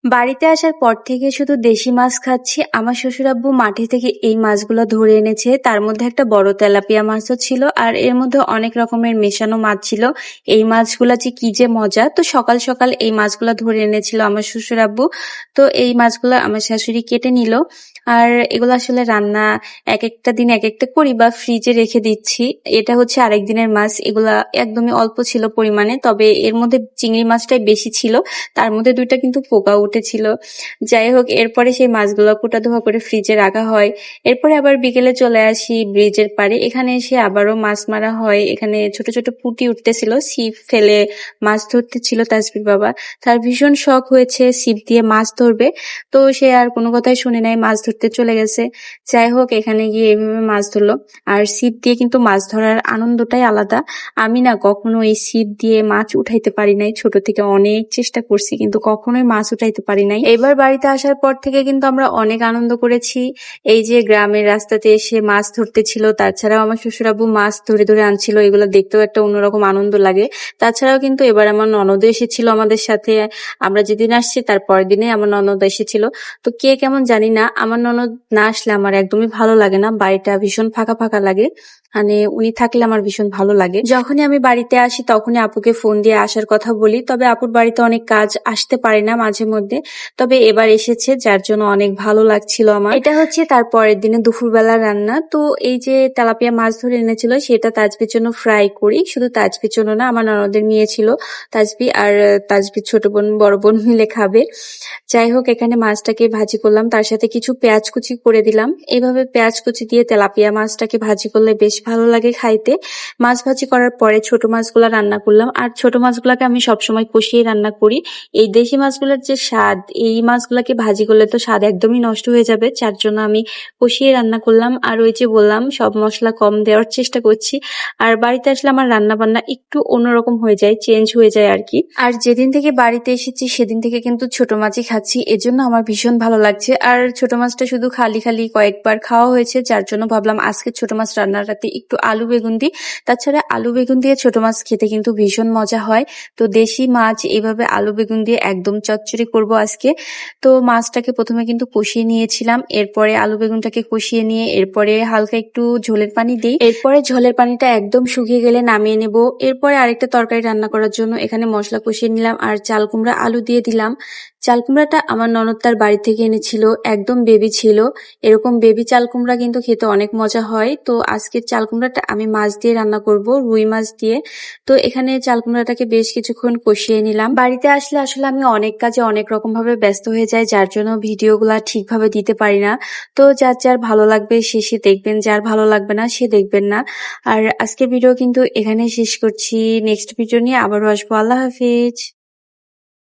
বাড়িতে আসার পর থেকে শুধু দেশি মাছ খাচ্ছি। আমার শ্বশুর-আব্বু মাঠে থেকে এই মাছগুলা ধরে এনেছে। তার মধ্যে একটা বড় তেলাপিয়া মাছও ছিল আর এর মধ্যে অনেক রকমের মেশানো মাছ ছিল। এই মাছগুলা যে কি যে মজা! তো সকাল সকাল এই মাছগুলা ধরে এনেছিল আমার শ্বশুর-আব্বু। তো এই মাছগুলা আমার শাশুড়ি কেটে নিল। আর এগুলো আসলে রান্না একেকটা দিন একেকটা করি বা ফ্রিজে রেখে দিচ্ছি। এটা হচ্ছে আরেক দিনের মাছ। এগুলা একদমই অল্প ছিল পরিমাণে। তবে এর মধ্যে চিংড়ি মাছটাই বেশি ছিল। তার মধ্যে ২ টা কিন্তু পোকা উঠেছিল। যাই হোক এরপরে সেই মাছগুলো কুটাধোয়া করে ফ্রিজে রাখা হয়। এরপরে আবার বিকেলে চলে আসি ব্রিজের পাড়ে। এখানে এসে আবারও মাছ মারা হয়। এখানে ছোট ছোট পুঁটি উঠতেছিল। ছিপ ফেলে মাছ ধরতেছিল তাসবির বাবা। তার ভীষণ শখ হয়েছে ছিপ দিয়ে মাছ ধরবে। তো সে আর কোনো কথাই শুনে নাই, মাছ ধরতে চলে গেছে। যাই হোক এখানে গিয়ে এভাবে মাছ ধরলো। আর ছিপ দিয়ে কিন্তু মাছ ধরার আনন্দটাই আলাদা। আমি না কখনো এই ছিপ দিয়ে মাছ উঠাইতে পারি নাই। ছোট থেকে অনেক চেষ্টা করছি কিন্তু কখনোই মাছ উঠাইতে পারি নাই। এবার বাড়িতে আসার পর থেকে কিন্তু আমরা অনেক আনন্দ করেছি। এই যে গ্রামের রাস্তাতে এসে মাছ ধরতে ছিল, তাছাড়াও আমার শ্বশুরাব্বু মাছ ধরে ধরে আনছিল। এগুলো দেখতেও একটা অন্যরকম আনন্দ লাগে। তাছাড়াও কিন্তু এবার আমার ননদও এসেছিল আমাদের সাথে। আমরা যেদিন আসছি তার পরের দিনে আমার ননদ এসেছিল। তো কে কেমন জানি না, আমার ননদ না আসলে আমার একদমই ভালো লাগে না। বাড়িটা ভীষণ ফাঁকা ফাঁকা লাগে। মানে উনি থাকলে আমার ভীষণ ভালো লাগে। যখনই আমি বাড়িতে আসি তখনই আপুকে ফোন দিয়ে আসার কথা বলি। তবে আপুর বাড়িতে অনেক কাজ, আসতে পারে না মাঝে মধ্যে। তবে এবার এসেছে যার জন্য অনেক ভালো লাগছিল আমার। এটা হচ্ছে তার পরের দিনে দুপুরবেলা রান্না। তো এই যে তেলাপিয়া মাছ ধরে এনেছিল সেটা তাজবির জন্য ফ্রাই করি। শুধু তাজবির জন্য না, আমার ননদের মেয়ে ছিল তাজবি, আর তাজবির ছোট বোন বড় বোন মিলে খাবে। যাই হোক এখানে মাছটাকে ভাজি করলাম, তার সাথে কিছু পেঁয়াজ কুচি করে দিলাম। এভাবে পেঁয়াজ কুচি দিয়ে তেলাপিয়া মাছটাকে ভাজি করলে বেশ ভালো লাগে খাইতে। মাছ ভাজি করার পরে ছোট মাছগুলা রান্না করলাম। আর ছোট মাছগুলাকে আমি সবসময় কষিয়ে রান্না করি। এই দেশি মাছগুলোর যে স্বাদ, এই মাছগুলাকে ভাজি করলে তো স্বাদ একদমই নষ্ট হয়ে যাবে, যার জন্য আমি কষিয়ে রান্না করলাম। আর ওই যে বললাম সব মশলা কম দেওয়ার চেষ্টা করছি। আর বাড়িতে আসলে আমার রান্না বান্না একটু অন্যরকম হয়ে যায়, চেঞ্জ হয়ে যায় আর কি। আর যেদিন থেকে বাড়িতে এসেছি সেদিন থেকে কিন্তু ছোট মাছই খাচ্ছি, এজন্য আমার ভীষণ ভালো লাগছে। আর ছোট মাছটা শুধু খালি খালি কয়েকবার খাওয়া হয়েছে, যার জন্য ভাবলাম আজকে ছোট মাছ রান্নাটাতে একটু আলু বেগুন দিই। তাছাড়া আলু বেগুন দিয়ে ছোট মাছ খেতে কিন্তু ভীষণ মজা হয়। তো দেশি মাছ এভাবে আলু বেগুন দিয়ে একদম চচ্চড়ি করব আজকে। তো মাছটাকে প্রথমে কিন্তু কষিয়ে নিয়েছিলাম, এরপরে আলু বেগুনটাকে কষিয়ে নিয়ে এরপরে হালকা একটু ঝোলের পানি দিই। এরপরে ঝোলের পানিটা একদম শুকিয়ে গেলে নামিয়ে নেব। এরপরে আরেকটা তরকারি রান্না করার জন্য এখানে মশলা কষিয়ে নিলাম আর চাল কুমড়া আলু দিয়ে দিলাম। চাল কুমড়াটা আমার ননদ তার বাড়ি থেকে এনেছিল, একদম বেবি ছিল। এরকম বেবি চাল কুমড়া কিন্তু খেতে অনেক মজা হয়। তো আজকের চাল কুমড়াটা আমি মাছ দিয়ে রান্না করব, রুই মাছ দিয়ে। তো এখানে চাল কুমড়াটাকে বেশ কিছুক্ষণ কষিয়ে নিলাম। বাড়িতে আসলে আসলে আমি অনেক কাজে অনেক রকম ভাবে ব্যস্ত হয়ে যাই, যার জন্য ভিডিওগুলা ঠিকভাবে দিতে পারি না। তো যার যার ভালো লাগবে সে দেখবেন, যার ভালো লাগবে না সে দেখবেন না। আর আজকের ভিডিও কিন্তু এখানে শেষ করছি। নেক্সট ভিডিও নিয়ে আবারও আসবো। আল্লাহ হাফিজ।